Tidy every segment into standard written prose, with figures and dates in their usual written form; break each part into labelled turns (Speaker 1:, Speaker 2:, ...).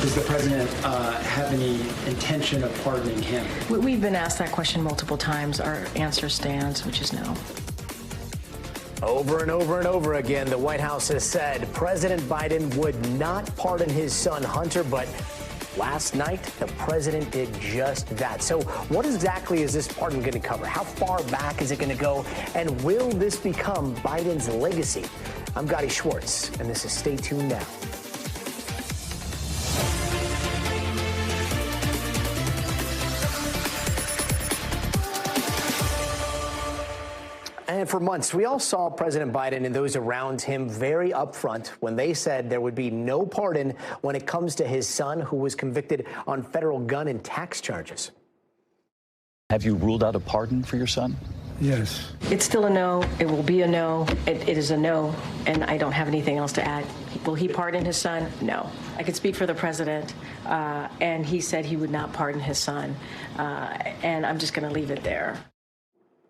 Speaker 1: does the president have any intention of pardoning him?
Speaker 2: We've been asked that question multiple times. Our answer stands, which is no.
Speaker 3: Over and over and over again, the White House has said President Biden would not pardon his son Hunter, but last night, the president did just that. So what exactly is this pardon going to cover? How far back is it going to go? And will this become Biden's legacy? I'm Gadi Schwartz, and this is Stay Tuned Now. And for months, we all saw President Biden and those around him very upfront when they said there would be no pardon when it comes to his son, who was convicted on federal gun and tax charges.
Speaker 4: Have you ruled out a pardon for your son?
Speaker 5: Yes.
Speaker 2: It's still a no. It will be a no. It is a no, and I don't have anything else to add. Will he pardon his son? No. I could speak for the president, and he said he would not pardon his son, and I'm just going to leave it there.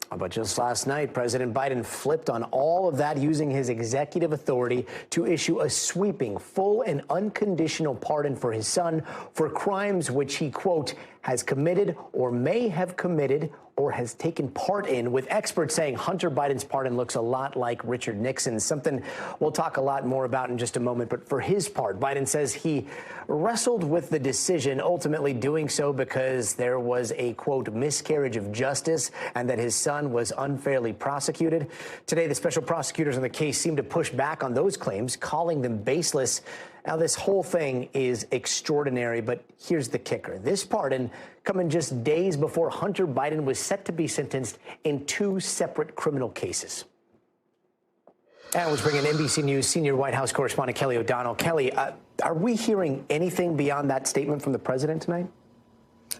Speaker 3: But just last night, President Biden flipped on all of that, using his executive authority to issue a sweeping, full and unconditional pardon for his son for crimes which he, quote, has committed or may have committed or has taken part in, with experts saying Hunter Biden's pardon looks a lot like Richard Nixon's, something we'll talk a lot more about in just a moment. But for his part, Biden says he wrestled with the decision, ultimately doing so because there was a, quote, miscarriage of justice and that his son was unfairly prosecuted. Today, the special prosecutors on the case seem to push back on those claims, calling them baseless. Now, this whole thing is extraordinary, but here's the kicker. This pardon coming just days before Hunter Biden was set to be sentenced in 2 separate criminal cases. And let's bring in NBC News senior White House correspondent Kelly O'Donnell. Kelly, are we hearing anything beyond that statement from the president tonight?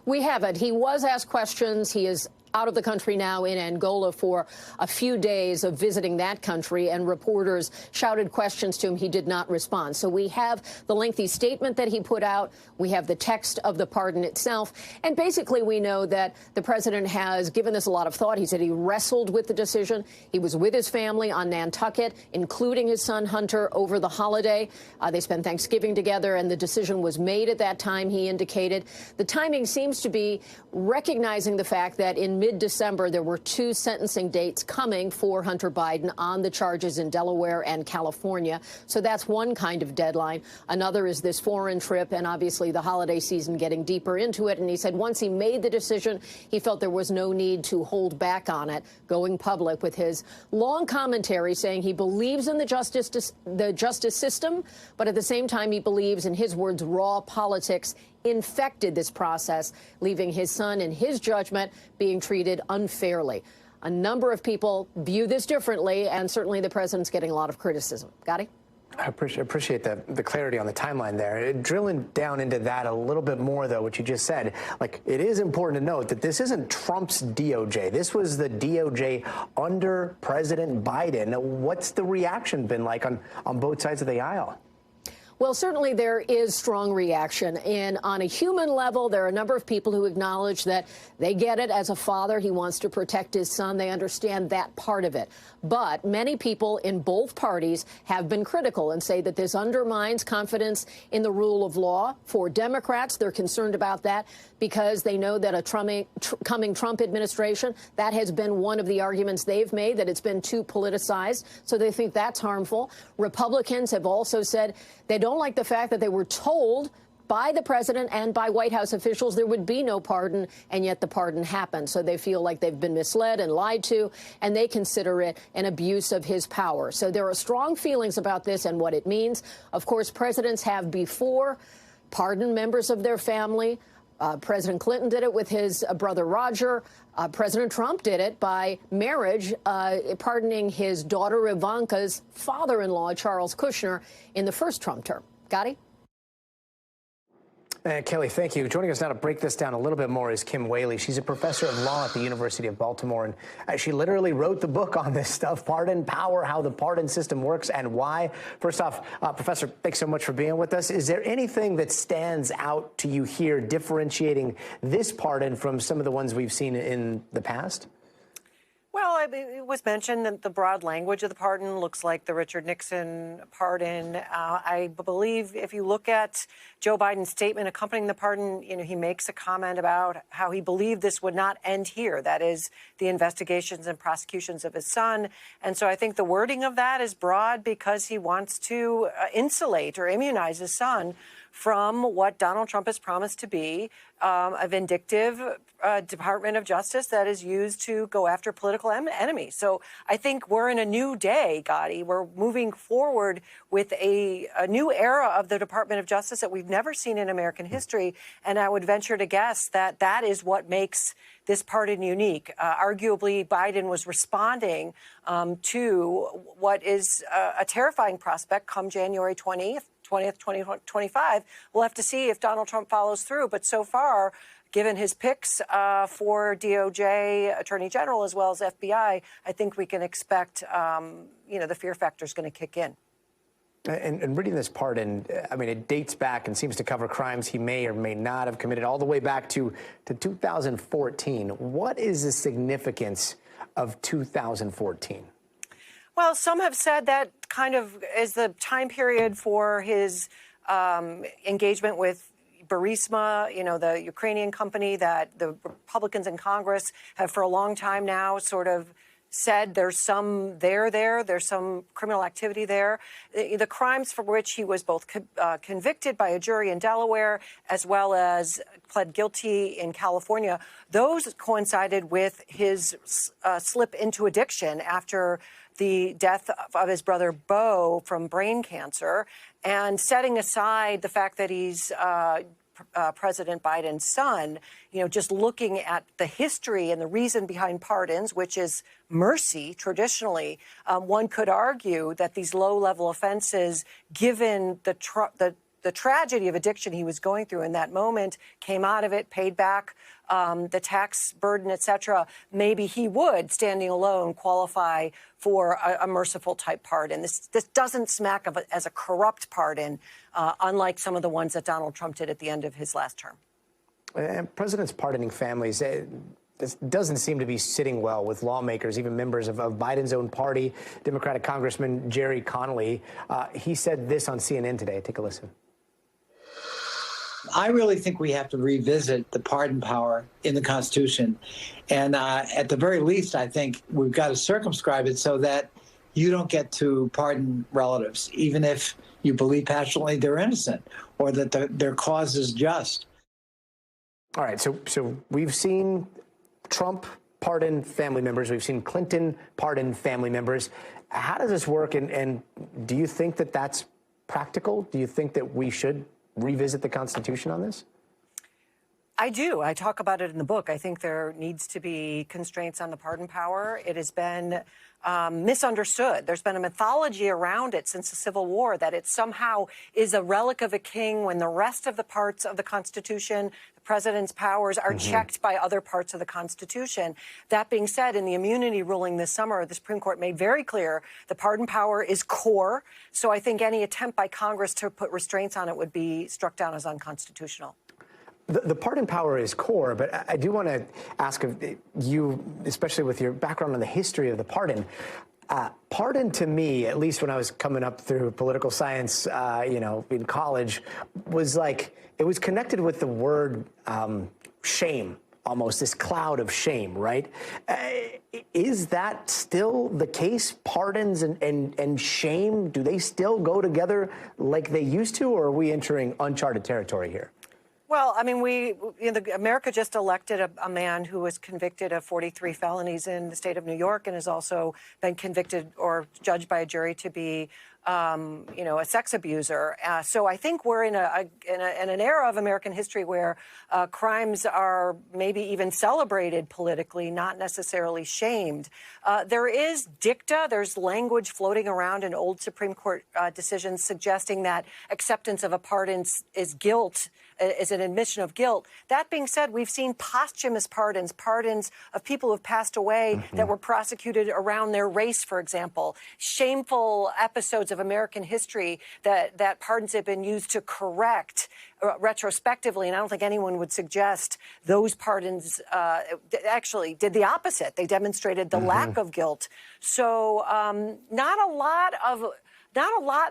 Speaker 6: We haven't. He was asked questions. He is out of the country now in Angola for a few days of visiting that country, and reporters shouted questions to him. He did not respond. So we have the lengthy statement that he put out. We have the text of the pardon itself. And basically, we know that the president has given this a lot of thought. He said he wrestled with the decision. He was with his family on Nantucket, including his son Hunter, over the holiday. They spent Thanksgiving together, and the decision was made at that time, he indicated. The timing seems to be recognizing the fact that in mid-December, there were 2 sentencing dates coming for Hunter Biden on the charges in Delaware and California. So that's one kind of deadline. Another is this foreign trip, and obviously the holiday season getting deeper into it. And he said once he made the decision, he felt there was no need to hold back on it, going public with his long commentary saying he believes in the justice system, but at the same time, he believes, in his words, raw politics infected this process, leaving his son, in his judgment, being treated unfairly. A number of people view this differently, and certainly the president's getting a lot of criticism. Gadi?
Speaker 3: I appreciate the clarity on the timeline there. Drilling down into that a little bit more, though, what you just said, like, it is important to note that this isn't Trump's DOJ. This was the DOJ under President Biden. What's the reaction been like on both sides of the aisle?
Speaker 6: Well, certainly there is strong reaction. And on a human level, there are a number of people who acknowledge that they get it. As a father, he wants to protect his son. They understand that part of it. But many people in both parties have been critical and say that this undermines confidence in the rule of law. For Democrats, they're concerned about that because they know that a coming Trump administration, that has been one of the arguments they've made, that it's been too politicized. So they think that's harmful. Republicans have also said they don't like the fact that they were told by the president and by White House officials there would be no pardon, and yet the pardon happened. So they feel like they've been misled and lied to, and they consider it an abuse of his power. So there are strong feelings about this and what it means. Of course, presidents have before pardoned members of their family. President Clinton did it with his brother Roger. President Trump did it by marriage, pardoning his daughter Ivanka's father-in-law, Charles Kushner, in the first Trump term. Gadi?
Speaker 3: Kelly, thank you. Joining us now to break this down a little bit more is Kim Whaley. She's a professor of law at the University of Baltimore, and she literally wrote the book on this stuff, Pardon Power, how the pardon system works and why. First off, Professor, thanks so much for being with us. Is there anything that stands out to you here differentiating this pardon from some of the ones we've seen in the past?
Speaker 7: Well,
Speaker 5: Well, it was mentioned that the broad language of the pardon looks like the Richard Nixon pardon. I believe if you look at Joe Biden's statement accompanying the pardon, he makes a comment about how he believed this would not end here. That is, the investigations and prosecutions of his son. And so I think the wording of that is broad because he wants to insulate or immunize his son from what Donald Trump has promised to be a vindictive Department of Justice that is used to go after political enemies. So I think we're in a new day, Gadi. We're moving forward with a new era of the Department of Justice that we've never seen in American history. And I would venture to guess that that is what makes this pardon unique. Arguably, Biden was responding to what is a terrifying prospect come January 20th, 2025. We'll have to see if Donald Trump follows through. But so far, given his picks for DOJ, Attorney General, as well as FBI, I think we can expect, the fear factor is going to kick in.
Speaker 3: And reading this pardon, I mean, it dates back and seems to cover crimes he may or may not have committed all the way back to 2014. What is the significance of 2014? Well,
Speaker 5: some have said that kind of is the time period for his engagement with Burisma, the Ukrainian company that the Republicans in Congress have for a long time now sort of said there's some there's some criminal activity there. The crimes for which he was both convicted by a jury in Delaware as well as pled guilty in California, those coincided with his slip into addiction after the death of his brother Beau from brain cancer. And setting aside the fact that he's President Biden's son, just looking at the history and the reason behind pardons, which is mercy traditionally, one could argue that these low-level offenses, given the tragedy of addiction he was going through in that moment, came out of it, paid back the tax burden, et cetera, maybe he would, standing alone, qualify for a merciful type pardon. This doesn't smack of as a corrupt pardon, unlike some of the ones that Donald Trump did at the end of his last term.
Speaker 3: And presidents pardoning families, this doesn't seem to be sitting well with lawmakers, even members of Biden's own party. Democratic Congressman Jerry Connolly, he said this on CNN today. Take a listen.
Speaker 7: I really think we have to revisit the pardon power in the Constitution. And at the very least, I think we've got to circumscribe it so that you don't get to pardon relatives, even if you believe passionately they're innocent or that their cause is just.
Speaker 3: All right. So we've seen Trump pardon family members. We've seen Clinton pardon family members. How does this work? And do you think that that's practical? Do you think that we should revisit the Constitution on this?
Speaker 5: I do. I talk about it in the book. I think there needs to be constraints on the pardon power. It has been misunderstood. There's been a mythology around it since the Civil War that it somehow is a relic of a king when the rest of the parts of the Constitution, the president's powers, are checked by other parts of the Constitution. That being said, in the immunity ruling this summer, the Supreme Court made very clear the pardon power is core. So I think any attempt by Congress to put restraints on it would be struck down as unconstitutional.
Speaker 3: The pardon power is core, but I do want to ask of you, especially with your background on the history of the pardon. Pardon to me, at least when I was coming up through political science, in college, was like it was connected with the word shame, almost this cloud of shame, right? Is that still the case? Pardons and shame, do they still go together like they used to, or are we entering uncharted territory here?
Speaker 5: Well, I mean, America just elected a man who was convicted of 43 felonies in the state of New York and has also been convicted or judged by a jury to be, a sex abuser. So I think we're in an era of American history where crimes are maybe even celebrated politically, not necessarily shamed. There is dicta. There's language floating around in old Supreme Court decisions suggesting that acceptance of a pardon is guilt, is an admission of guilt. That being said, we've seen posthumous pardons of people who have passed away that were prosecuted around their race, for example, shameful episodes of of American history that pardons have been used to correct retrospectively, and I don't think anyone would suggest those pardons actually did the opposite. They demonstrated the lack of guilt. So not a lot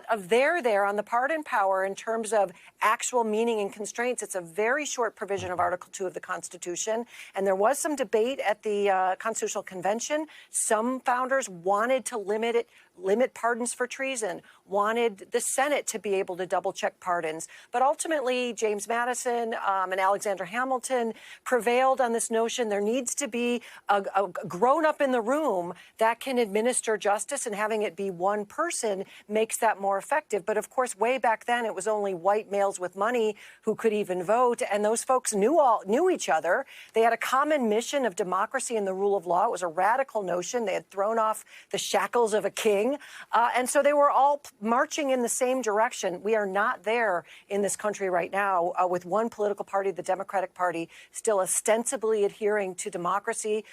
Speaker 5: of there on the pardon power in terms of actual meaning and constraints. It's a very short provision of Article 2 of the Constitution. And there was some debate at the Constitutional Convention. Some founders wanted to limit pardons for treason, wanted the Senate to be able to double-check pardons. But ultimately, James Madison and Alexander Hamilton prevailed on this notion there needs to be a grown-up in the room that can administer justice, and having it be one person makes that more effective. But of course, way back then, it was only white males with money who could even vote, and those folks knew each other. They had a common mission of democracy and the rule of law. It was a radical notion. They had thrown off the shackles of a king, and so they were all marching in the same direction. We are not there in this country right now with one political party, the Democratic Party, still ostensibly adhering to democracy,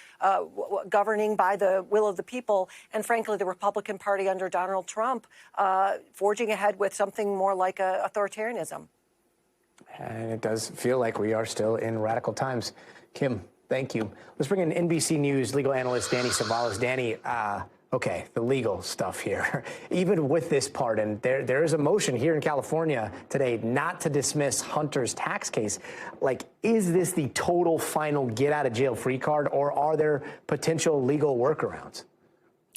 Speaker 5: governing by the will of the people, and frankly, the Republican Party under Donald Trump forging ahead with something more like authoritarianism.
Speaker 3: And it does feel like we are still in radical times. Kim, thank you. Let's bring in NBC News legal analyst Danny Savalas. Danny, okay, the legal stuff here. Even with this pardon, there is a motion here in California today not to dismiss Hunter's tax case. Like, is this the total final get-out-of-jail-free card, or are there potential legal workarounds?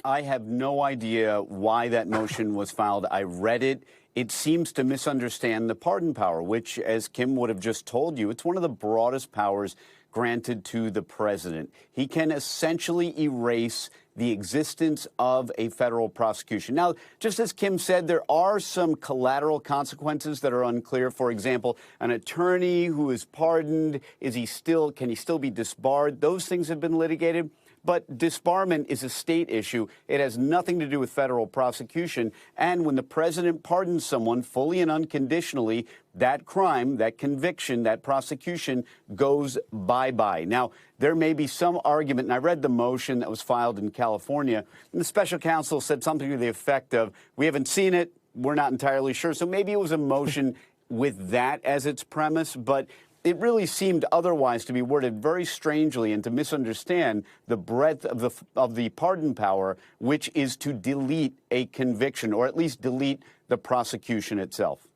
Speaker 8: I have no idea why that motion was filed. I read it. It seems to misunderstand the pardon power, which, as Kim would have just told you, it's one of the broadest powers granted to the president. He can essentially erase the existence of a federal prosecution. Now, just as Kim said, there are some collateral consequences that are unclear. For example, an attorney who is pardoned, can he still be disbarred? Those things have been litigated. But disbarment is a state issue. It has nothing to do with federal prosecution. And when the president pardons someone fully and unconditionally, that crime, that conviction, that prosecution goes bye-bye. Now, there may be some argument, and I read the motion that was filed in California, and the special counsel said something to the effect of, we haven't seen it, we're not entirely sure. So maybe it was a motion with that as its premise, but it really seemed otherwise to be worded very strangely and to misunderstand the breadth of the pardon power, which is to delete a conviction, or at least delete the prosecution itself.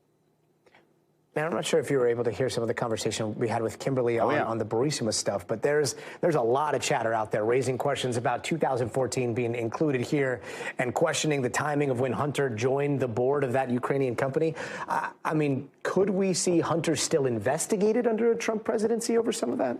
Speaker 3: Man, I'm not sure if you were able to hear some of the conversation we had with Kimberly on the Burisma stuff, but there's a lot of chatter out there raising questions about 2014 being included here and questioning the timing of when Hunter joined the board of that Ukrainian company. I mean, could we see Hunter still investigated under a Trump presidency over some of that?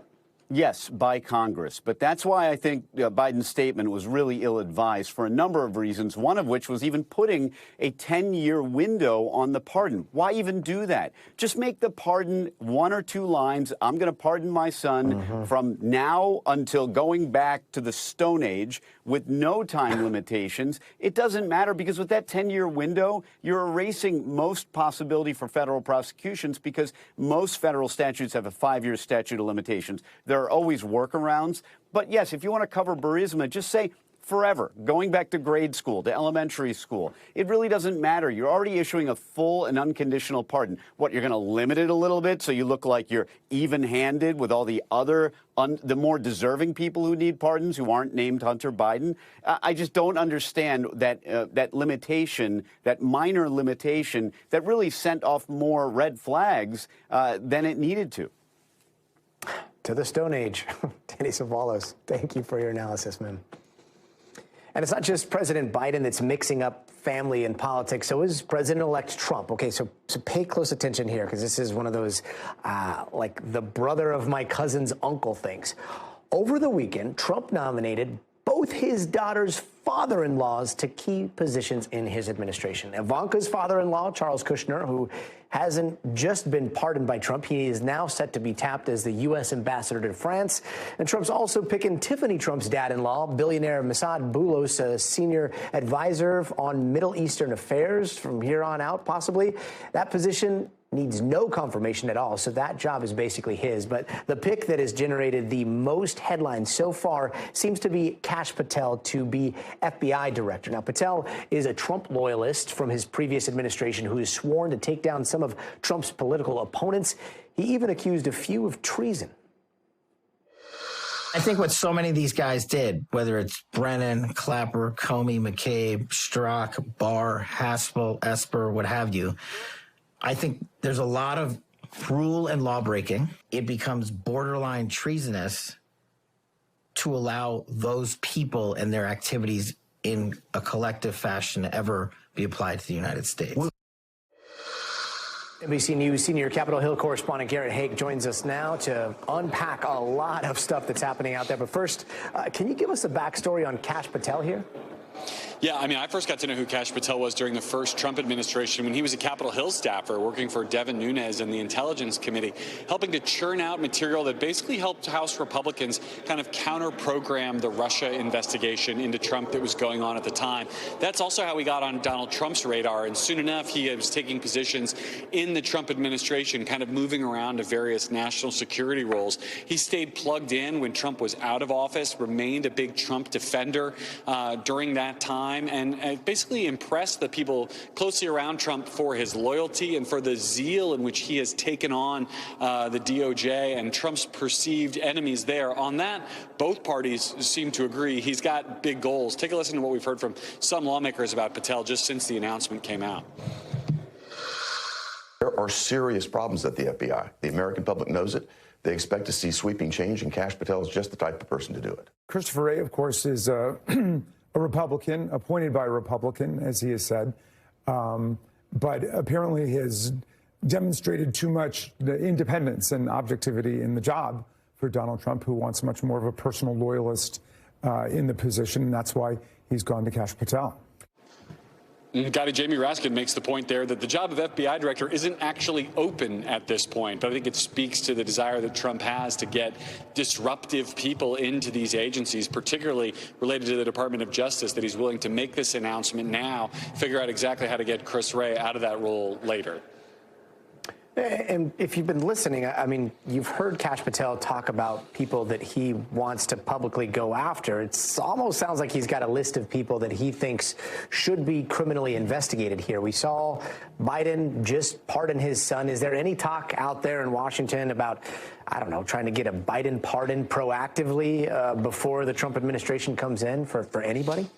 Speaker 8: Yes, by Congress. But that's why I think Biden's statement was really ill-advised for a number of reasons, one of which was even putting a 10-year window on the pardon. Why even do that? Just make the pardon 1 or 2 lines. I'm going to pardon my son from now until going back to the Stone Age with no time limitations. It doesn't matter, because with that 10-year window, you're erasing most possibility for federal prosecutions, because most federal statutes have a 5-year statute of limitations. There are always workarounds. But yes, if you want to cover Burisma, just say forever, going back to grade school, to elementary school. It really doesn't matter. You're already issuing a full and unconditional pardon. What, you're going to limit it a little bit so you look like you're even-handed with all the other, the more deserving people who need pardons who aren't named Hunter Biden? I just don't understand that that limitation, that minor limitation that really sent off more red flags than it needed to.
Speaker 3: To the Stone Age. Danny Savalas, thank you for your analysis, man. And it's not just President Biden that's mixing up family and politics. So is President-elect Trump. Okay, so pay close attention here, because this is one of those, like, the brother of my cousin's uncle things. Over the weekend, Trump nominated both his daughter's father-in-laws to key positions in his administration. Ivanka's father-in-law, Charles Kushner, who hasn't just been pardoned by Trump, he is now set to be tapped as the U.S. ambassador to France. And Trump's also picking Tiffany Trump's dad-in-law, billionaire Mossad Boulos, a senior advisor on Middle Eastern affairs from here on out, possibly. That position needs no confirmation at all, so that job is basically his. But the pick that has generated the most headlines so far seems to be Kash Patel to be FBI director. Now, Patel is a Trump loyalist from his previous administration who is sworn to take down some of Trump's political opponents. He even accused a few of treason.
Speaker 9: I think what so many of these guys did, whether it's Brennan, Clapper, Comey, McCabe, Strzok, Barr, Haspel, Esper, what have you, I think there's a lot of rule and law breaking. It becomes borderline treasonous to allow those people and their activities in a collective fashion to ever be applied to the United States.
Speaker 3: NBC News senior Capitol Hill correspondent Garrett Haake joins us now to unpack a lot of stuff that's happening out there. But first, can you give us a backstory on Kash Patel here?
Speaker 10: Yeah, I mean, I first got to know who Kash Patel was during the first Trump administration when he was a Capitol Hill staffer working for Devin Nunes and the Intelligence Committee, helping to churn out material that basically helped House Republicans kind of counter-program the Russia investigation into Trump that was going on at the time. That's also how he got on Donald Trump's radar, and soon enough, he was taking positions in the Trump administration, kind of moving around to various national security roles. He stayed plugged in when Trump was out of office, remained a big Trump defender during that time, and basically impressed the people closely around Trump for his loyalty and for the zeal in which he has taken on the DOJ and Trump's perceived enemies there. On that, both parties seem to agree he's got big goals. Take a listen to what we've heard from some lawmakers about Patel just since the announcement came out.
Speaker 11: There are serious problems at the FBI. The American public knows it. They expect to see sweeping change, and Kash Patel is just the type of person to do it.
Speaker 12: Christopher Wray, of course, is a Republican, appointed by a Republican, as he has said, but apparently has demonstrated too much independence and objectivity in the job for Donald Trump, who wants much more of a personal loyalist in the position, and that's why he's gone to Kash Patel.
Speaker 10: Gadi, Jamie Raskin makes the point there that the job of FBI director isn't actually open at this point, but I think it speaks to the desire that Trump has to get disruptive people into these agencies, particularly related to the Department of Justice, that he's willing to make this announcement now, figure out exactly how to get Chris Wray out of that role later.
Speaker 3: And if you've been listening, I mean, you've heard Kash Patel talk about people that he wants to publicly go after. It almost sounds like he's got a list of people that he thinks should be criminally investigated here. We saw Biden just pardon his son. Is there any talk out there in Washington about, I don't know, trying to get a Biden pardon proactively before the Trump administration comes in for anybody?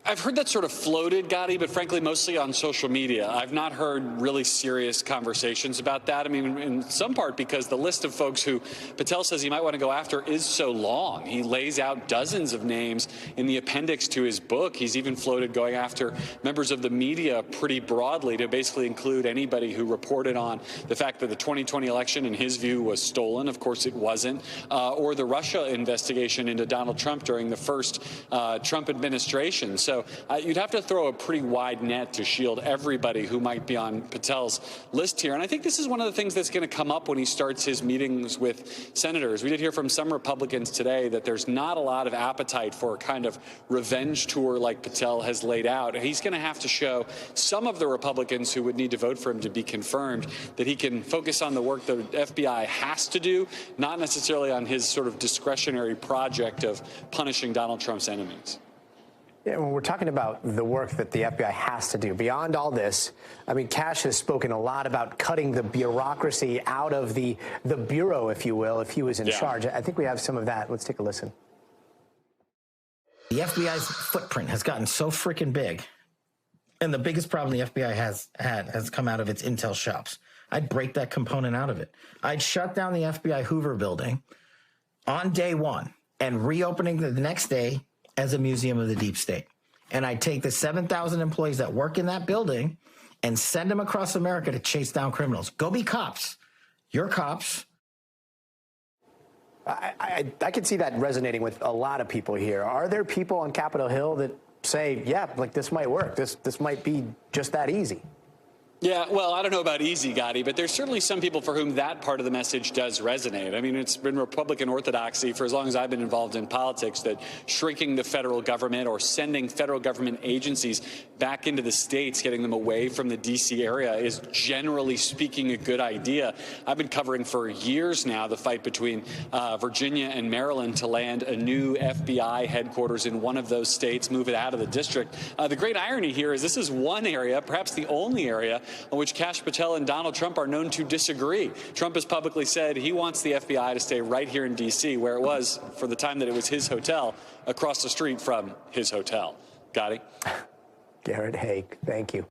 Speaker 10: I've heard that sort of floated, Gadi, but frankly, mostly on social media. I've not heard really serious conversations about that. I mean, in some part because the list of folks who Patel says he might want to go after is so long. He lays out dozens of names in the appendix to his book. He's even floated going after members of the media pretty broadly to basically include anybody who reported on the fact that the 2020 election, in his view, was stolen. Of course, it wasn't. Or the Russia investigation into Donald Trump during the first Trump administration. So you'd have to throw a pretty wide net to shield everybody who might be on Patel's list here. And I think this is one of the things that's going to come up when he starts his meetings with senators. We did hear from some Republicans today that there's not a lot of appetite for a kind of revenge tour like Patel has laid out. And he's going to have to show some of the Republicans who would need to vote for him to be confirmed that he can focus on the work the FBI has to do, not necessarily on his sort of discretionary project of punishing Donald Trump's enemies.
Speaker 3: Yeah, when we're talking about the work that the FBI has to do, beyond all this, I mean, Kash has spoken a lot about cutting the bureaucracy out of the bureau, if you will, if he was in charge. I think we have some of that. Let's take a listen.
Speaker 9: The FBI's footprint has gotten so freaking big, and the biggest problem the FBI has come out of its intel shops. I'd break that component out of it. I'd shut down the FBI Hoover building on day one and reopening the next day as a museum of the deep state. And I take the 7,000 employees that work in that building and send them across America to chase down criminals. Go be cops. You're cops.
Speaker 3: I can see that resonating with a lot of people here. Are there people on Capitol Hill that say, yeah, like this might work. This might be just that easy?
Speaker 10: Yeah, well, I don't know about easy, Gadi, but there's certainly some people for whom that part of the message does resonate. I mean, it's been Republican orthodoxy for as long as I've been involved in politics that shrinking the federal government or sending federal government agencies back into the states, getting them away from the D.C. area is generally speaking a good idea. I've been covering for years now the fight between Virginia and Maryland to land a new FBI headquarters in one of those states, move it out of the district. The great irony here is this is one area, perhaps the only area, on which Kash Patel and Donald Trump are known to disagree. Trump has publicly said he wants the FBI to stay right here in D.C., where it was for the time that it was his hotel, across the street from his hotel. Gadi?
Speaker 3: Garrett Haake, thank you.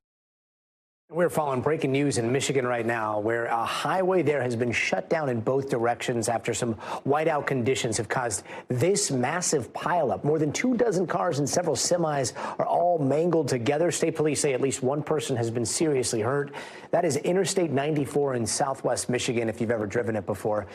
Speaker 3: We're following breaking news in Michigan right now, where a highway there has been shut down in both directions after some whiteout conditions have caused this massive pileup. More than 24 cars and several semis are all mangled together. State police say at least one person has been seriously hurt. That is Interstate 94 in southwest Michigan, if you've ever driven it before.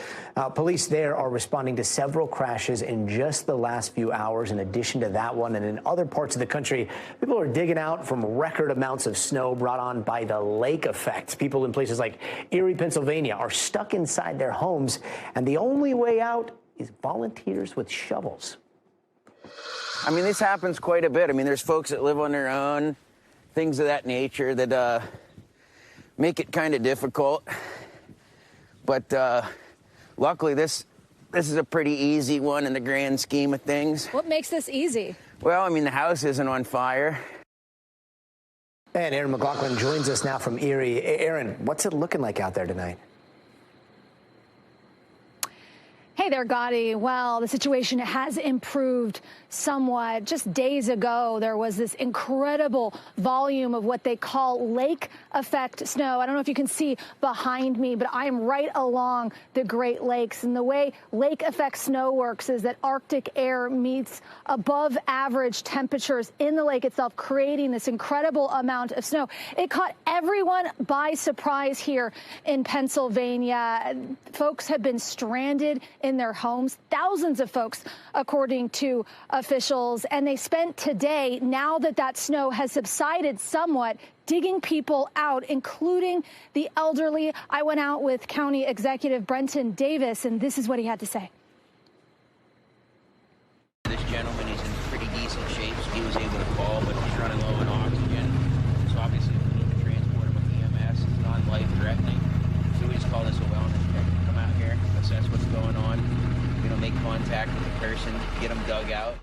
Speaker 3: Police there are responding to several crashes in just the last few hours. In addition to that one, and in other parts of the country, people are digging out from record amounts of snow brought on by the lake effect. People in places like Erie, Pennsylvania are stuck inside their homes, and the only way out is volunteers with shovels.
Speaker 13: I mean, this happens quite a bit. I mean, there's folks that live on their own, things of that nature that make it kind of difficult. But luckily, this is a pretty easy one in the grand scheme of things.
Speaker 14: What makes this easy?
Speaker 13: Well, I mean, the house isn't on fire.
Speaker 3: And Aaron McLaughlin joins us now from Erie. Aaron, what's it looking like out there tonight?
Speaker 14: Hey there, Gadi. Well, the situation has improved somewhat. Just days ago, there was this incredible volume of what they call lake effect snow. I don't know if you can see behind me, but I am right along the Great Lakes. And the way lake effect snow works is that Arctic air meets above average temperatures in the lake itself, creating this incredible amount of snow. It caught everyone by surprise here in Pennsylvania. Folks have been stranded in their homes, thousands of folks, according to officials, and they spent today, now that that snow has subsided somewhat, digging people out, including the elderly. I went out with County Executive Brenton Davis, and this is what he had to say.
Speaker 15: This gentleman is in pretty decent shape, so he was able to call, but he's running low on oxygen. So obviously we need to transport him with EMS. It's non-life-threatening. So we just call this a wellness check to come out here, assess what's going on, make contact with the person, get them dug out.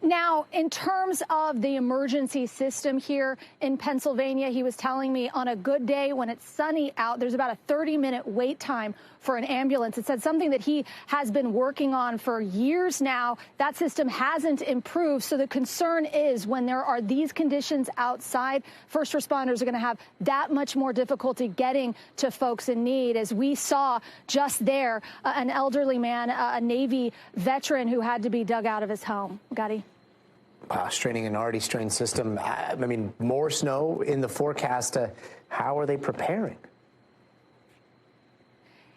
Speaker 14: Now, in terms of the emergency system here in Pennsylvania, he was telling me on a good day when it's sunny out, there's about a 30-minute wait time for an ambulance. It said something that he has been working on for years now. That system hasn't improved. So the concern is when there are these conditions outside, first responders are going to have that much more difficulty getting to folks in need. As we saw just there, an elderly man, a Navy veteran who had to be dug out of his home. Gadi?
Speaker 3: Wow, straining an already strained system. I mean, more snow in the forecast. How are they preparing?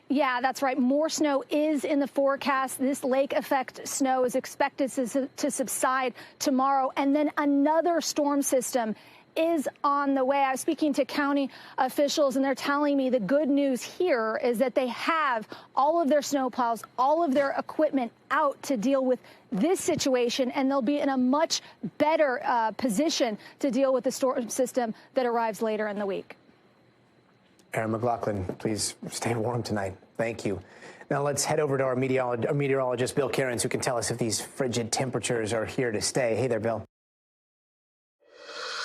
Speaker 14: Yeah, that's right. More snow is in the forecast. This lake effect snow is expected to subside tomorrow. And then another storm system is on the way. I was speaking to county officials, and they're telling me the good news here is that they have all of their snowplows, all of their equipment out to deal with this situation, and they'll be in a much better position to deal with the storm system that arrives later in the week.
Speaker 3: Aaron McLaughlin, please stay warm tonight. Thank you. Now let's head over to our meteorologist, Bill Cairns, who can tell us if these frigid temperatures are here to stay. Hey there, Bill.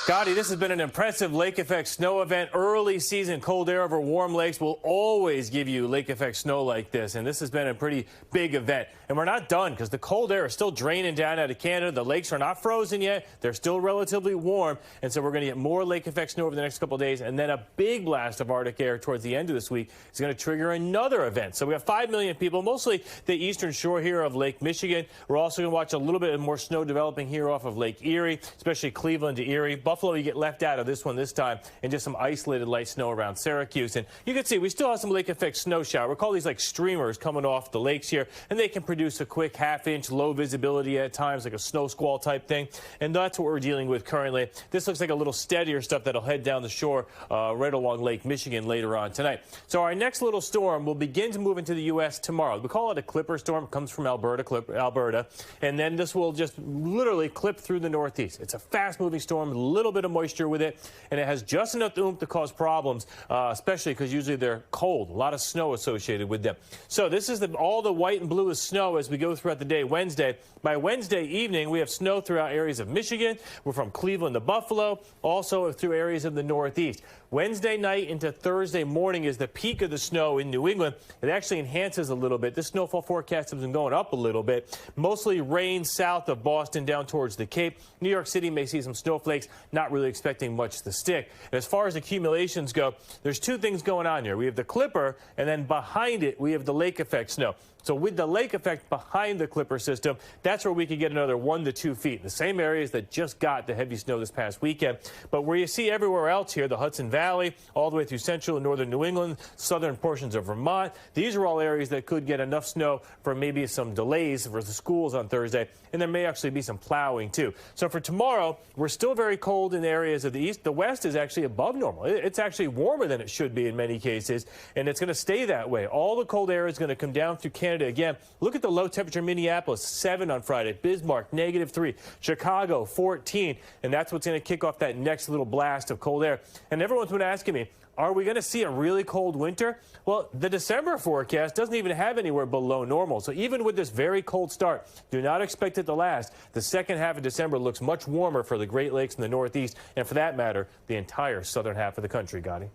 Speaker 16: Gadi, this has been an impressive lake effect snow event. Early season cold air over warm lakes will always give you lake effect snow like this. And this has been a pretty big event. And we're not done because the cold air is still draining down out of Canada. The lakes are not frozen yet. They're still relatively warm. And so we're going to get more lake effect snow over the next couple of days. And then a big blast of Arctic air towards the end of this week is going to trigger another event. So we have 5 million people, mostly the eastern shore here of Lake Michigan. We're also going to watch a little bit more snow developing here off of Lake Erie, especially Cleveland to Erie. Buffalo, you get left out of this one this time, and just some isolated light snow around Syracuse. And you can see we still have some lake effect snow shower. We call these like streamers coming off the lakes here, and they can produce a quick half-inch, low visibility at times, like a snow squall type thing. And that's what we're dealing with currently. This looks like a little steadier stuff that'll head down the shore right along Lake Michigan later on tonight. So our next little storm will begin to move into the U.S. tomorrow. We call it a clipper storm. It comes from Alberta, and then this will just literally clip through the Northeast. It's a fast-moving storm, a little bit of moisture with it, and it has just enough oomph to cause problems, especially because usually they're cold, a lot of snow associated with them. So this is all the white and blue is snow as we go throughout the day Wednesday. By Wednesday evening, we have snow throughout areas of Michigan. We're from Cleveland to Buffalo, also through areas of the Northeast. Wednesday night into Thursday morning is the peak of the snow in New England. It actually enhances a little bit. This snowfall forecast has been going up a little bit. Mostly rain south of Boston down towards the Cape. New York City may see some snowflakes, not really expecting much to stick. And as far as accumulations go, there's two things going on here. We have the clipper, and then behind it, we have the lake effect snow. So with the lake effect behind the clipper system, that's where we could get another 1 to 2 feet. The same areas that just got the heavy snow this past weekend. But where you see everywhere else here, the Hudson Valley, all the way through central and northern New England, southern portions of Vermont, these are all areas that could get enough snow for maybe some delays for the schools on Thursday. And there may actually be some plowing, too. So for tomorrow, we're still very cold in the areas of the east. The west is actually above normal. It's actually warmer than it should be in many cases, and it's going to stay that way. All the cold air is going to come down through Canada again. Look at the low temperature. Minneapolis, 7 on Friday. Bismarck, -3. Chicago, 14. And that's what's going to kick off that next little blast of cold air. And everyone's been asking me, are we going to see a really cold winter? Well, the December forecast doesn't even have anywhere below normal. So even with this very cold start, do not expect it to last. The second half of December looks much warmer for the Great Lakes and the Northeast, and for that matter, the entire southern half of the country, Gadi.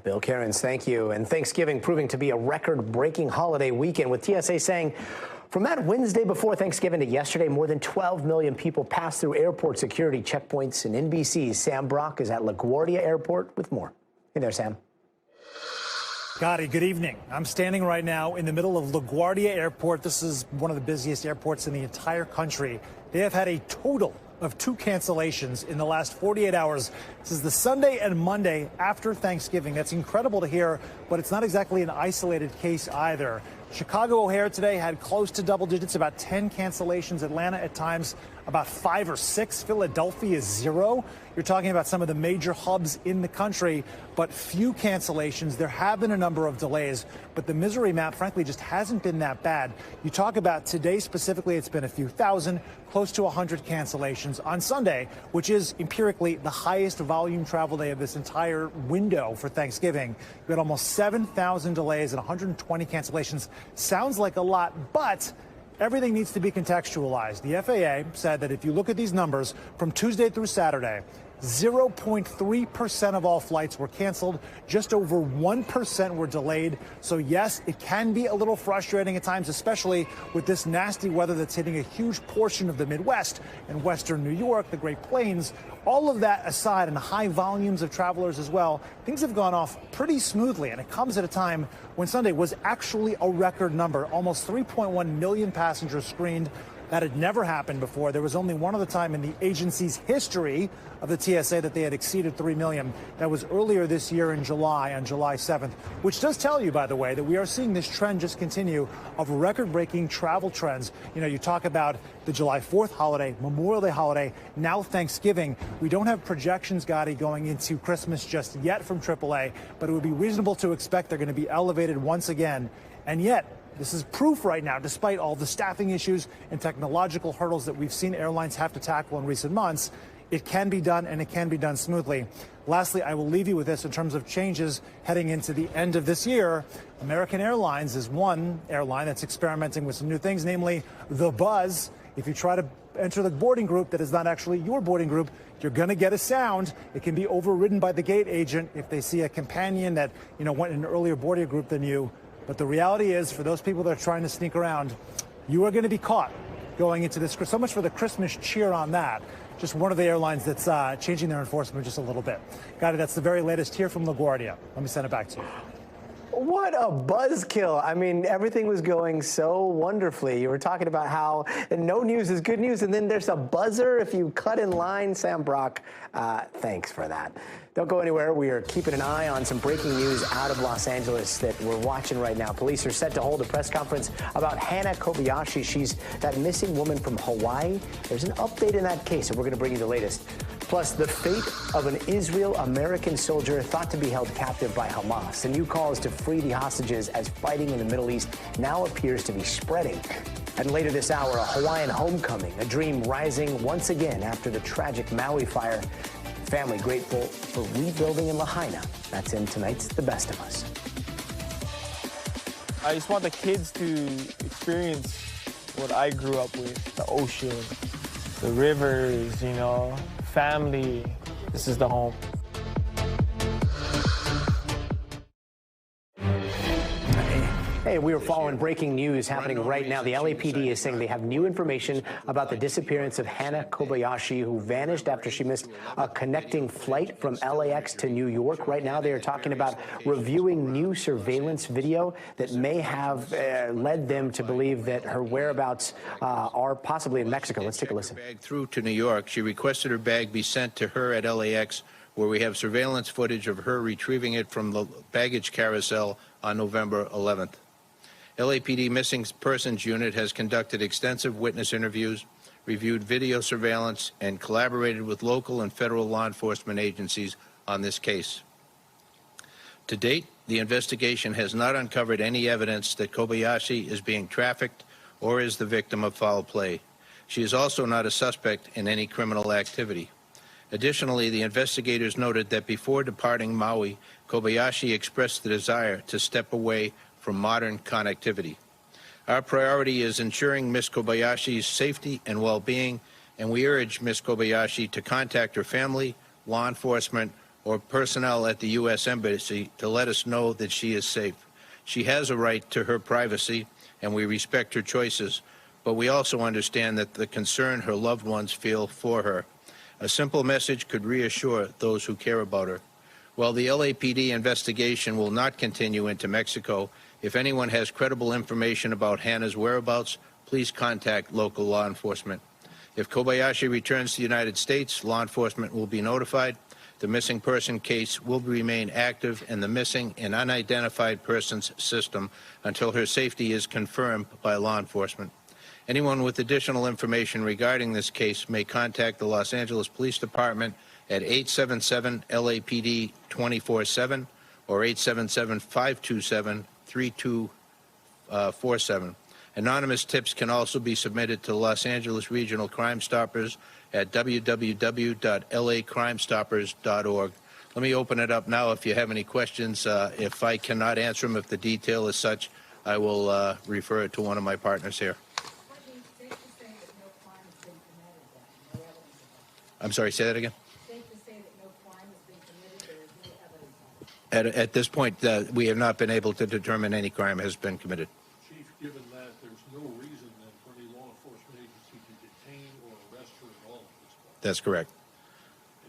Speaker 3: Bill Cairns, thank you. And Thanksgiving proving to be a record-breaking holiday weekend, with TSA saying from that Wednesday before Thanksgiving to yesterday, more than 12 million people passed through airport security checkpoints. And NBC's Sam Brock is at LaGuardia Airport with more. Hey there, Sam.
Speaker 17: Gadi, good evening. I'm standing right now in the middle of LaGuardia Airport. This is one of the busiest airports in the entire country. They have had a total of 2 cancellations in the last 48 hours. This is the Sunday and Monday after Thanksgiving. That's incredible to hear, but it's not exactly an isolated case either. Chicago O'Hare today had close to double digits, about 10 cancellations. Atlanta at times about 5 or 6. Philadelphia 0. You're talking about some of the major hubs in the country, but few cancellations. There have been a number of delays, but the misery map, frankly, just hasn't been that bad. You talk about today specifically, it's been a few thousand, close to 100 cancellations. On Sunday, which is empirically the highest volume travel day of this entire window for Thanksgiving, we had almost 7,000 delays and 120 cancellations. Sounds like a lot, but everything needs to be contextualized. The FAA said that if you look at these numbers from Tuesday through Saturday, 0.3% of all flights were canceled. Just over 1% were delayed. So, yes, it can be a little frustrating at times, especially with this nasty weather that's hitting a huge portion of the Midwest and Western New York, the Great Plains. All of that aside, and high volumes of travelers as well, things have gone off pretty smoothly. And it comes at a time when Sunday was actually a record number, almost 3.1 million passengers screened. That had never happened before. There was only one other time in the agency's history of the TSA that they had exceeded 3 million. That was earlier this year in July, on July 7th, which does tell you, by the way, that we are seeing this trend just continue of record-breaking travel trends. You know, you talk about the July 4th holiday, Memorial Day holiday, now Thanksgiving. We don't have projections, Gadi, going into Christmas just yet from AAA, but it would be reasonable to expect they're going to be elevated once again. And yet, this is proof right now, despite all the staffing issues and technological hurdles that we've seen airlines have to tackle in recent months, it can be done, and it can be done smoothly. Lastly, I will leave you with this in terms of changes heading into the end of this year. American Airlines is one airline that's experimenting with some new things, namely the buzz. If you try to enter the boarding group that is not actually your boarding group, you're going to get a sound. It can be overridden by the gate agent if they see a companion that, went in an earlier boarding group than you. But the reality is, for those people that are trying to sneak around, you are going to be caught going into this. So much for the Christmas cheer on that. Just one of the airlines that's changing their enforcement just a little bit. Got it. That's the very latest here from LaGuardia. Let me send it back to you.
Speaker 3: What a buzzkill. I mean, everything was going so wonderfully. You were talking about how no news is good news, and then there's a buzzer if you cut in line. Sam Brock, thanks for that. Don't go anywhere. We are keeping an eye on some breaking news out of Los Angeles that we're watching right now. Police are set to hold a press conference about Hana Kobayashi. She's that missing woman from Hawaii. There's an update in that case, and we're going to bring you the latest. Plus, the fate of an Israel-American soldier thought to be held captive by Hamas. And new calls to free the hostages as fighting in the Middle East now appears to be spreading. And later this hour, a Hawaiian homecoming, a dream rising once again after the tragic Maui fire. Family grateful for rebuilding in Lahaina. That's in tonight's The Best of Us.
Speaker 18: I just want the kids to experience what I grew up with, the ocean, the rivers, you know, family. This is the home.
Speaker 3: Hey, we are following breaking news happening right now. The LAPD is saying they have new information about the disappearance of Hana Kobayashi, who vanished after she missed a connecting flight from LAX to New York. Right now, they are talking about reviewing new surveillance video that may have led them to believe that her whereabouts are possibly in Mexico. Let's take a listen.
Speaker 19: Bag through to New York. She requested her bag be sent to her at LAX, where we have surveillance footage of her retrieving it from the baggage carousel on November 11th. LAPD Missing Persons Unit has conducted extensive witness interviews, reviewed video surveillance, and collaborated with local and federal law enforcement agencies on this case. To date, the investigation has not uncovered any evidence that Kobayashi is being trafficked or is the victim of foul play. She is also not a suspect in any criminal activity. Additionally, the investigators noted that before departing Maui, Kobayashi expressed the desire to step away from modern connectivity. Our priority is ensuring Ms. Kobayashi's safety and well-being, and we urge Ms. Kobayashi to contact her family, law enforcement, or personnel at the U.S. Embassy to let us know that she is safe. She has a right to her privacy, and we respect her choices, but we also understand that the concern her loved ones feel for her. A simple message could reassure those who care about her. While the LAPD investigation will not continue into Mexico, if anyone has credible information about Hana's whereabouts, please contact local law enforcement. If Kobayashi returns to the United States, law enforcement will be notified. The missing person case will remain active in the missing and unidentified persons system until her safety is confirmed by law enforcement. Anyone with additional information regarding this case may contact the Los Angeles Police Department at 877-LAPD-24-7 or 877-527-3247. Anonymous tips can also be submitted to Los Angeles Regional Crime Stoppers at www.lacrimestoppers.org. Let me open it up now if you have any questions. If I cannot answer them, if the detail is such, I will refer it to one of my partners here. I'm sorry, say that again? At this point, we have not been able to determine any crime has been committed.
Speaker 20: Chief, given that there's no reason then for any law enforcement agency to detain or arrest her at all at this point.
Speaker 19: That's correct.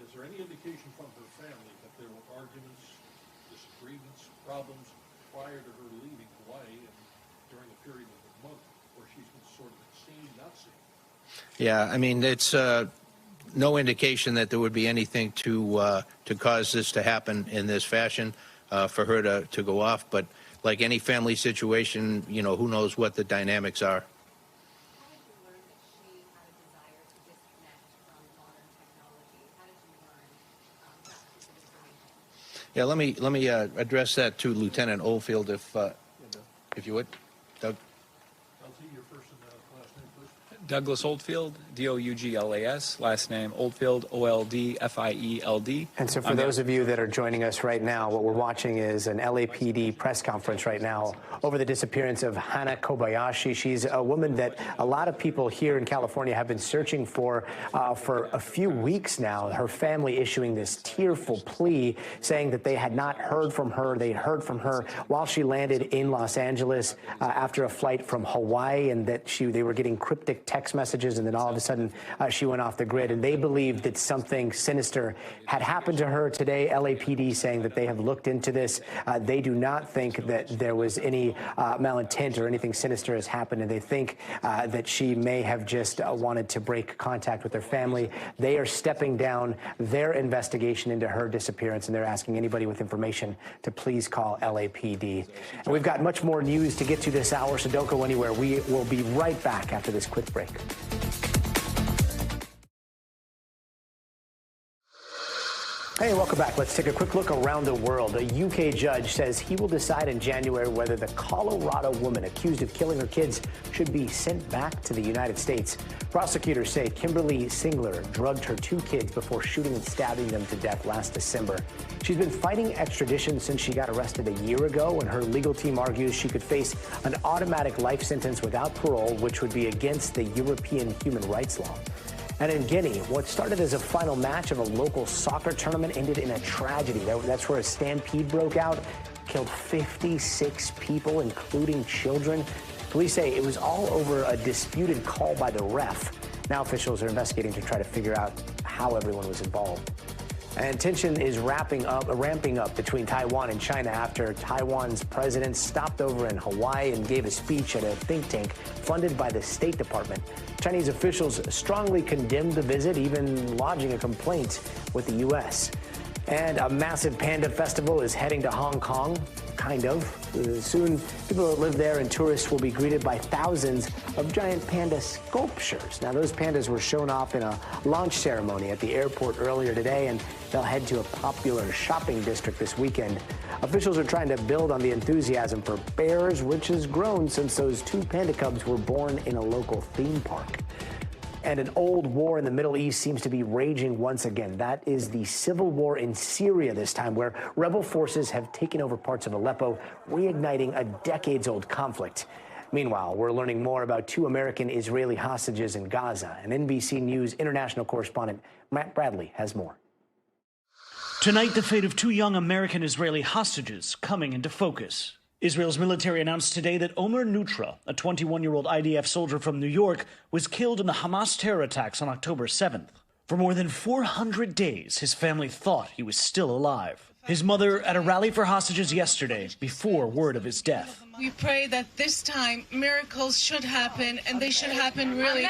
Speaker 20: Is there any indication from her family that there were arguments, disagreements, problems prior to her leaving Hawaii and during a period of a month where she's been sort of seen, not seen?
Speaker 19: Yeah, I mean, it's no indication that there would be anything to cause this to happen in this fashion, for her to go off. But like any family situation, you know, who knows what the dynamics are. Yeah, let me address that to Lieutenant Oldfield, if you would, Doug.
Speaker 21: Douglas Oldfield, D-O-U-G-L-A-S, last name Oldfield, O-L-D-F-I-E-L-D.
Speaker 3: And so for those of you that are joining us right now, what we're watching is an LAPD press conference right now over the disappearance of Hana Kobayashi. She's a woman that a lot of people here in California have been searching for a few weeks now. Her family issuing this tearful plea saying that they had not heard from her. They heard from her while she landed in Los Angeles after a flight from Hawaii, and that they were getting cryptic text messages, and then all of a sudden she went off the grid. And they believe that something sinister had happened to her today. LAPD saying that they have looked into this. They do not think that there was any malintent or anything sinister has happened, and they think that she may have just wanted to break contact with her family. They are stepping down their investigation into her disappearance, and they're asking anybody with information to please call LAPD. And we've got much more news to get to this hour, so don't go anywhere. We will be right back after this quick break. Hey, welcome back. Let's take a quick look around the world. A UK judge says he will decide in January whether the Colorado woman accused of killing her kids should be sent back to the United States. Prosecutors say Kimberly Singler drugged her 2 kids before shooting and stabbing them to death last December. She's been fighting extradition since she got arrested a year ago, and her legal team argues she could face an automatic life sentence without parole, which would be against the European human rights law. And in Guinea, what started as a final match of a local soccer tournament ended in a tragedy. That's where a stampede broke out, killed 56 people, including children. Police say it was all over a disputed call by the ref. Now officials are investigating to try to figure out how everyone was involved. And tension is ramping up between Taiwan and China after Taiwan's president stopped over in Hawaii and gave a speech at a think tank funded by the State Department. Chinese officials strongly condemned the visit, even lodging a complaint with the U.S. And a massive panda festival is heading to Hong Kong, kind of. Soon, people that live there and tourists will be greeted by thousands of giant panda sculptures. Now, those pandas were shown off in a launch ceremony at the airport earlier today, and they'll head to a popular shopping district this weekend. Officials are trying to build on the enthusiasm for bears, which has grown since those 2 panda cubs were born in a local theme park. And an old war in the Middle East seems to be raging once again. That is the civil war in Syria this time, where rebel forces have taken over parts of Aleppo, reigniting a decades-old conflict. Meanwhile, we're learning more about 2 American-Israeli hostages in Gaza. And NBC News international correspondent Matt Bradley has more.
Speaker 1: Tonight, the fate of 2 young American-Israeli hostages coming into focus. Israel's military announced today that Omer Nutra, a 21-year-old IDF soldier from New York, was killed in the Hamas terror attacks on October 7th. For more than 400 days, his family thought he was still alive. His mother at a rally for hostages yesterday before word of his death.
Speaker 22: We pray that this time miracles should happen, and they should happen really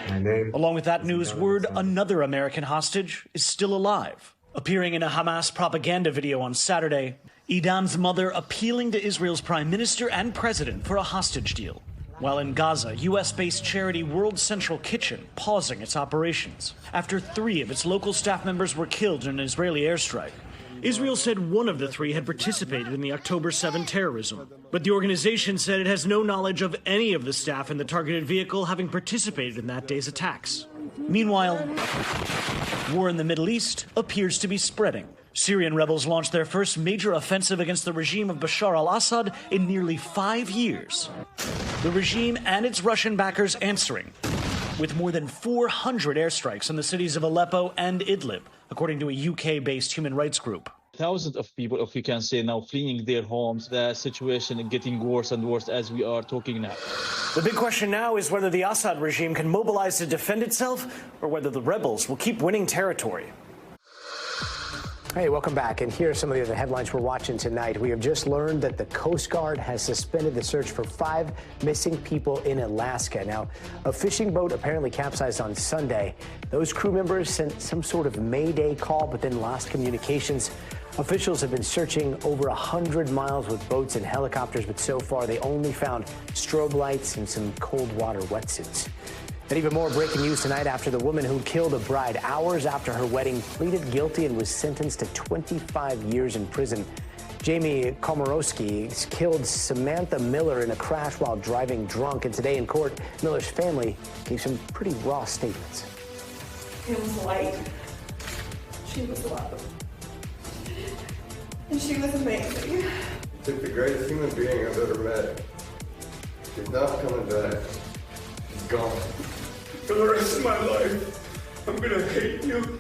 Speaker 22: quickly.
Speaker 1: Along with that news, word another American hostage is still alive. Appearing in a Hamas propaganda video on Saturday, Idan's mother appealing to Israel's prime minister and president for a hostage deal. While in Gaza, U.S.-based charity World Central Kitchen pausing its operations after 3 of its local staff members were killed in an Israeli airstrike. Israel said 1 of the 3 had participated in the October 7 terrorism, but the organization said it has no knowledge of any of the staff in the targeted vehicle having participated in that day's attacks. Meanwhile, war in the Middle East appears to be spreading. Syrian rebels launched their first major offensive against the regime of Bashar al-Assad in nearly 5 years. The regime and its Russian backers answering, with more than 400 airstrikes in the cities of Aleppo and Idlib, according to a UK-based human rights group.
Speaker 23: Thousands of people, if you can say now, fleeing their homes. The situation is getting worse and worse as we are talking now.
Speaker 1: The big question now is whether the Assad regime can mobilize to defend itself or whether the rebels will keep winning territory.
Speaker 3: Hey, welcome back. And here are some of the other headlines we're watching tonight. We have just learned that the Coast Guard has suspended the search for 5 missing people in Alaska. Now, a fishing boat apparently capsized on Sunday. Those crew members sent some sort of Mayday call, but then lost communications. Officials have been searching over 100 miles with boats and helicopters, but so far they only found strobe lights and some cold water wetsuits. And even more breaking news tonight after the woman who killed a bride hours after her wedding pleaded guilty and was sentenced to 25 years in prison. Jamie Komorowski killed Samantha Miller in a crash while driving drunk. And today in court, Miller's family gave some pretty raw statements.
Speaker 24: It was light. She was love. And she was amazing.
Speaker 25: You took the greatest human being I've ever met. She's not coming back. She's gone.
Speaker 26: For the rest of my life, I'm gonna hate you.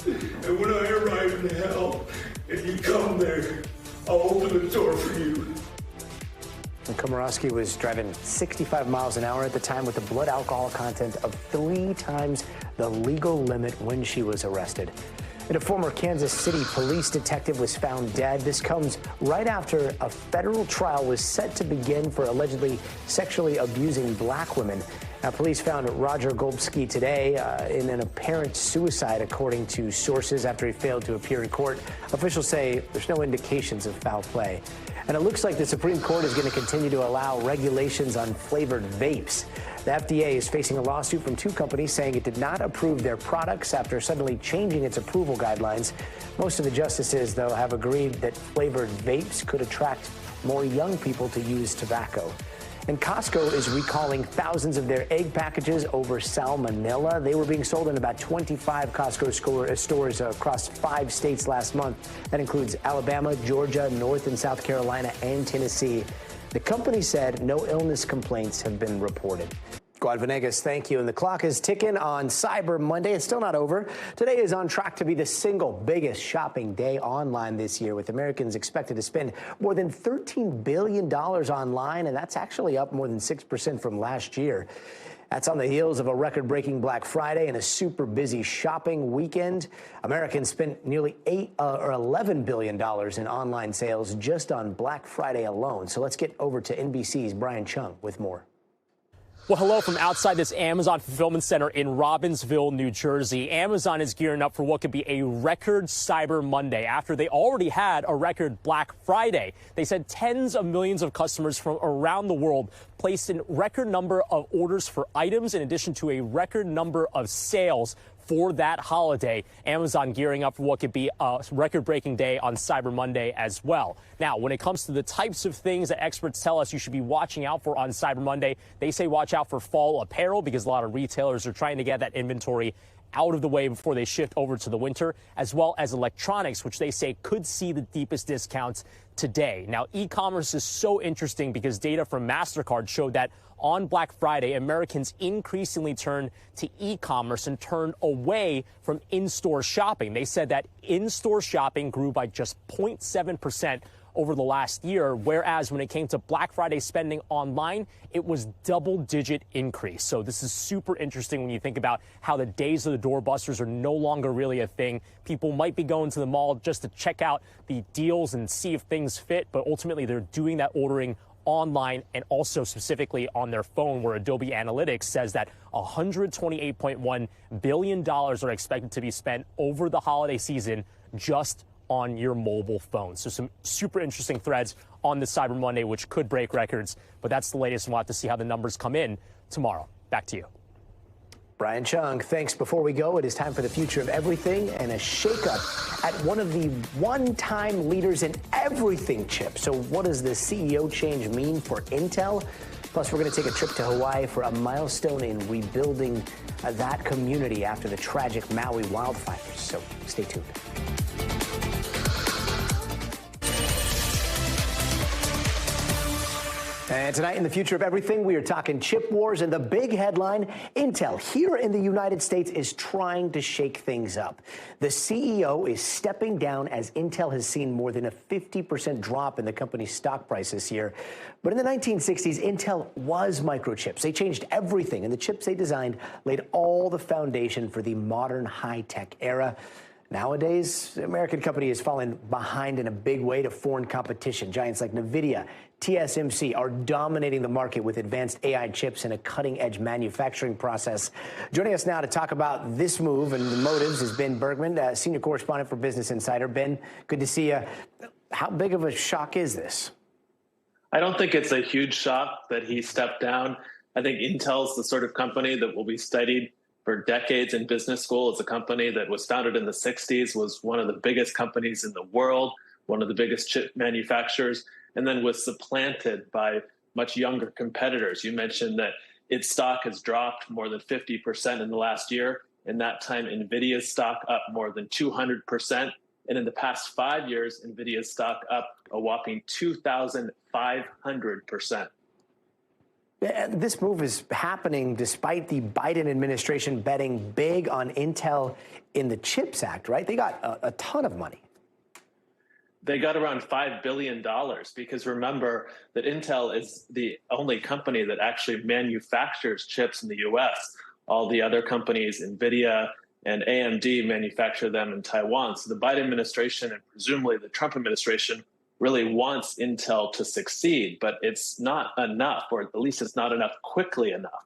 Speaker 26: And when I arrive in hell, and you come there, I'll open the door for you.
Speaker 3: And Komorowski was driving 65 miles an hour at the time with a blood alcohol content of 3 times the legal limit when she was arrested. And a former Kansas City police detective was found dead. This comes right after a federal trial was set to begin for allegedly sexually abusing black women. Now, police found Roger Golbsky today in an apparent suicide, according to sources, after he failed to appear in court. Officials say there's no indications of foul play. And it looks like the Supreme Court is going to continue to allow regulations on flavored vapes. The FDA is facing a lawsuit from 2 companies saying it did not approve their products after suddenly changing its approval guidelines. Most of the justices, though, have agreed that flavored vapes could attract more young people to use tobacco. And Costco is recalling thousands of their egg packages over salmonella. They were being sold in about 25 Costco stores across 5 states last month. That includes Alabama, Georgia, North and South Carolina, and Tennessee. The company said no illness complaints have been reported. Gad Venegas, thank you. And the clock is ticking on Cyber Monday. It's still not over. Today is on track to be the single biggest shopping day online this year, with Americans expected to spend more than $13 billion online, and that's actually up more than 6% from last year. That's on the heels of a record-breaking Black Friday and a super busy shopping weekend. Americans spent nearly $11 billion in online sales just on Black Friday alone. So let's get over to NBC's Brian Chung with more.
Speaker 2: Well, hello from outside this Amazon fulfillment center in Robbinsville, New Jersey. Amazon is gearing up for what could be a record Cyber Monday after they already had a record Black Friday. They said tens of millions of customers from around the world placed a record number of orders for items in addition to a record number of sales for that holiday. Amazon gearing up for what could be a record-breaking day on Cyber Monday as well. Now, when it comes to the types of things that experts tell us you should be watching out for on Cyber Monday, they say watch out for fall apparel because a lot of retailers are trying to get that inventory out of the way before they shift over to the winter, as well as electronics, which they say could see the deepest discounts today. Now, e-commerce is so interesting because data from MasterCard showed that on Black Friday, Americans increasingly turned to e-commerce and turned away from in-store shopping. They said that in-store shopping grew by just 0.7% over the last year, whereas when it came to Black Friday spending online, it was double-digit increase. So this is super interesting when you think about how the days of the doorbusters are no longer really a thing. People might be going to the mall just to check out the deals and see if things fit, but ultimately they're doing that ordering online and also specifically on their phone, where Adobe Analytics says that $128.1 billion are expected to be spent over the holiday season just on your mobile phone. So some super interesting threads on this Cyber Monday, which could break records. But that's the latest, and we'll have to see how the numbers come in tomorrow. Back to you.
Speaker 3: Brian Chung, thanks. Before we go, it is time for the future of everything and a shakeup at one of the one-time leaders in everything chip. So what does the CEO change mean for Intel? Plus, we're going to take a trip to Hawaii for a milestone in rebuilding that community after the tragic Maui wildfires. So stay tuned. And tonight in the future of everything, we are talking chip wars, and the big headline, Intel here in the United States is trying to shake things up. The CEO is stepping down as Intel has seen more than a 50% drop in the company's stock price this year. But in the 1960s, Intel was microchips. They changed everything, and the chips they designed laid all the foundation for the modern high-tech era. Nowadays, the American company is falling behind in a big way to foreign competition. Giants like NVIDIA, TSMC are dominating the market with advanced AI chips and a cutting-edge manufacturing process. Joining us now to talk about this move and the motives is Ben Bergman, senior correspondent for Business Insider. Ben, good to see you. How big of a shock is this?
Speaker 4: I don't think it's a huge shock that he stepped down. I think Intel's the sort of company that will be studied for decades in business school. It's a company that was founded in the 60s, was one of the biggest companies in the world, one of the biggest chip manufacturers, and then was supplanted by much younger competitors. You mentioned that its stock has dropped more than 50% in the last year. In that time, NVIDIA's stock up more than 200%. And in the past 5 years, NVIDIA's stock up a whopping 2,500%.
Speaker 3: This move is happening despite the Biden administration betting big on Intel in the CHIPS Act, right? They got a ton of money.
Speaker 4: They got around $5 billion because remember that Intel is the only company that actually manufactures chips in the US. All the other companies, NVIDIA and AMD, manufacture them in Taiwan. So the Biden administration and presumably the Trump administration really wants Intel to succeed, but it's not enough, or at least it's not enough quickly enough.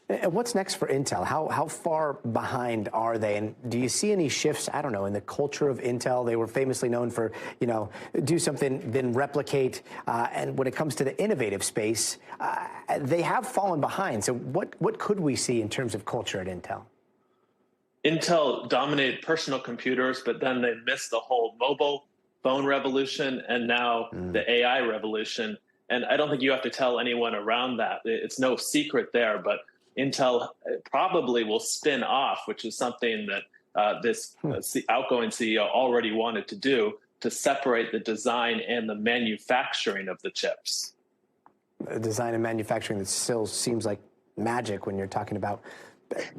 Speaker 3: And what's next for Intel? How far behind are they? And do you see any shifts, I don't know, in the culture of Intel? They were famously known for, do something, then replicate. And when it comes to the innovative space, they have fallen behind. So what could we see in terms of culture at Intel?
Speaker 4: Intel dominated personal computers, but then they missed the whole mobile phone revolution and now the AI revolution. And I don't think you have to tell anyone around that. It's no secret there, but Intel probably will spin off, which is something that this outgoing CEO already wanted to do, to separate the design and the manufacturing of the chips.
Speaker 3: Design and manufacturing, that still seems like magic when you're talking about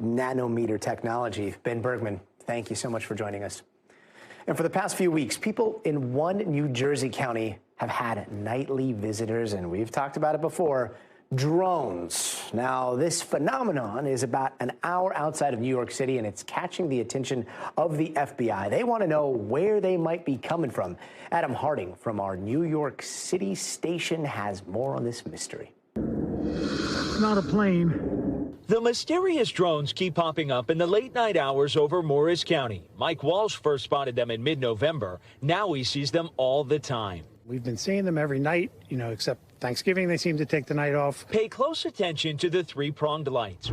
Speaker 3: nanometer technology. Ben Bergman, thank you so much for joining us. And for the past few weeks, people in one New Jersey county have had nightly visitors, and we've talked about it before, drones. Now, this phenomenon is about an hour outside of New York City, and it's catching the attention of the FBI. They want to know where they might be coming from. Adam Harding from our New York City station has more on this mystery.
Speaker 5: It's not a plane. The mysterious drones keep popping up in the late-night hours over Morris County. Mike Walsh first spotted them in mid-November. Now he sees them all the time.
Speaker 6: We've been seeing them every night, except Thanksgiving, they seem to take the night off.
Speaker 5: Pay close attention to the three-pronged lights.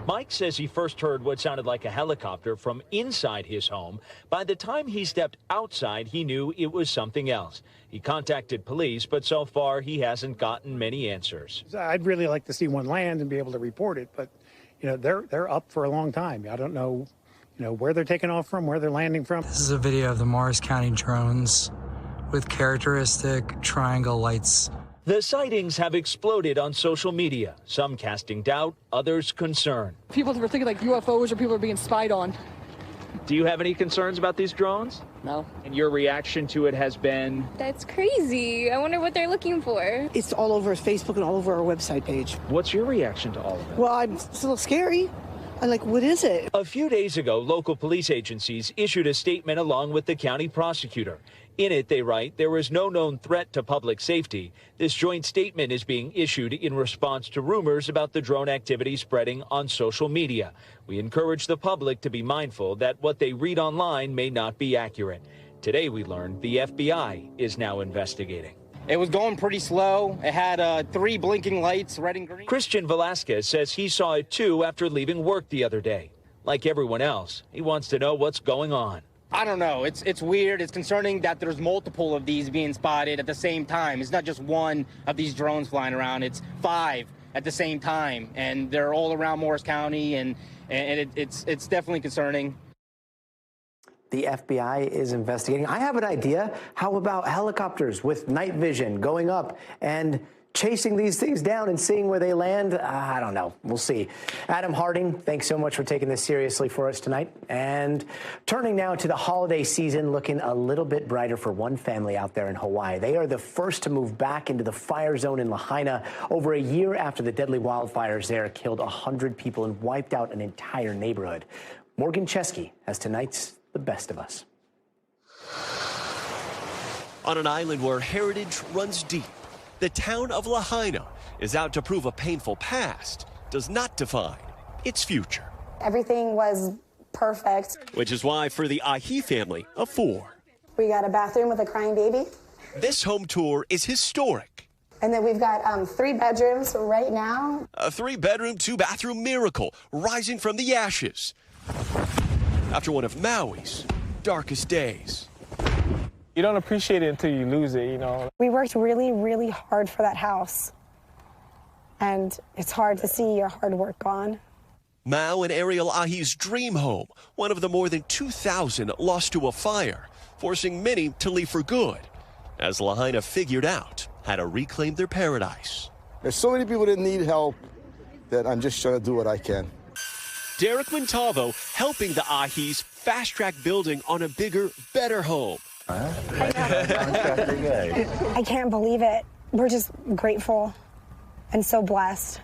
Speaker 5: Mike says he first heard what sounded like a helicopter from inside his home. By the time he stepped outside, he knew it was something else. He contacted police, but so far he hasn't gotten many answers.
Speaker 6: I'd really like to see one land and be able to report it, but they're up for a long time. I don't know, where they're taking off from, where they're landing from.
Speaker 7: This is a video of the Morris County drones with characteristic triangle lights.
Speaker 5: The sightings have exploded on social media, some casting doubt, others concern.
Speaker 8: People were thinking like UFOs or people are being spied on.
Speaker 5: Do you have any concerns about these drones?
Speaker 8: No.
Speaker 5: And your reaction to it has been?
Speaker 11: That's crazy. I wonder what they're looking for.
Speaker 12: It's all over Facebook and all over our website page.
Speaker 5: What's your reaction to all of it?
Speaker 12: Well, it's a little scary. I'm like, what is it?
Speaker 5: A few days ago, local police agencies issued a statement along with the county prosecutor. In it, they write, there is no known threat to public safety. This joint statement is being issued in response to rumors about the drone activity spreading on social media. We encourage the public to be mindful that what they read online may not be accurate. Today, we learned the FBI is now investigating.
Speaker 27: It was going pretty slow. It had 3 blinking lights, red and green.
Speaker 5: Christian Velasquez says he saw it too after leaving work the other day. Like everyone else, he wants to know what's going on.
Speaker 27: I don't know. It's weird. It's concerning that there's multiple of these being spotted at the same time. It's not just one of these drones flying around. It's 5 at the same time, and they're all around Morris County, and it's definitely concerning.
Speaker 3: The FBI is investigating. I have an idea. How about helicopters with night vision going up and chasing these things down and seeing where they land? I don't know. We'll see. Adam Harding, thanks so much for taking this seriously for us tonight. And turning now to the holiday season, looking a little bit brighter for one family out there in Hawaii. They are the first to move back into the fire zone in Lahaina over a year after the deadly wildfires there killed 100 people and wiped out an entire neighborhood. Morgan Chesky has tonight's The Best of Us.
Speaker 28: On an island where heritage runs deep, the town of Lahaina is out to prove a painful past does not define its future.
Speaker 29: Everything was perfect.
Speaker 28: Which is why for the Ahi family of 4,
Speaker 29: We got a bathroom with a crying baby.
Speaker 28: this home tour is historic.
Speaker 29: And then we've got 3 bedrooms right now.
Speaker 28: A 3-bedroom, 2-bathroom miracle rising from the ashes after one of Maui's darkest days.
Speaker 18: You don't appreciate it until you lose it,
Speaker 29: We worked really, really hard for that house. And it's hard to see your hard work gone.
Speaker 28: Mau and Ariel Ahi's dream home, one of the more than 2,000 lost to a fire, forcing many to leave for good, as Lahaina figured out how to reclaim their paradise.
Speaker 30: There's so many people that need help that I'm just trying to do what I can.
Speaker 28: Derek Montalvo helping the Ahis fast-track building on a bigger, better home.
Speaker 29: I can't believe it. We're just grateful and so blessed.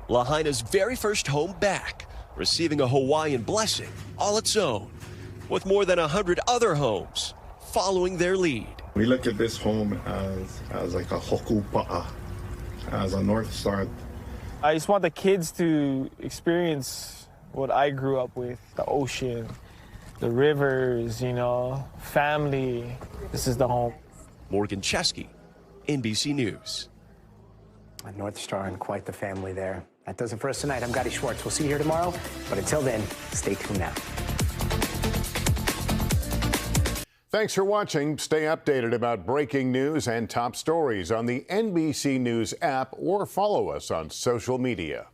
Speaker 28: Lahaina's very first home back, receiving a Hawaiian blessing all its own, with more than 100 other homes following their lead.
Speaker 9: We look at this home as like a hokupa'a, as a North Star.
Speaker 18: I just want the kids to experience what I grew up with, the ocean, the rivers, you know, family. This is the home.
Speaker 28: Morgan Chesky, NBC News.
Speaker 3: A North Star and quite the family there. That does it for us tonight. I'm Gadi Schwartz. We'll see you here tomorrow. But until then, stay tuned now.
Speaker 10: Thanks for watching. Stay updated about breaking news and top stories on the NBC News app or follow us on social media.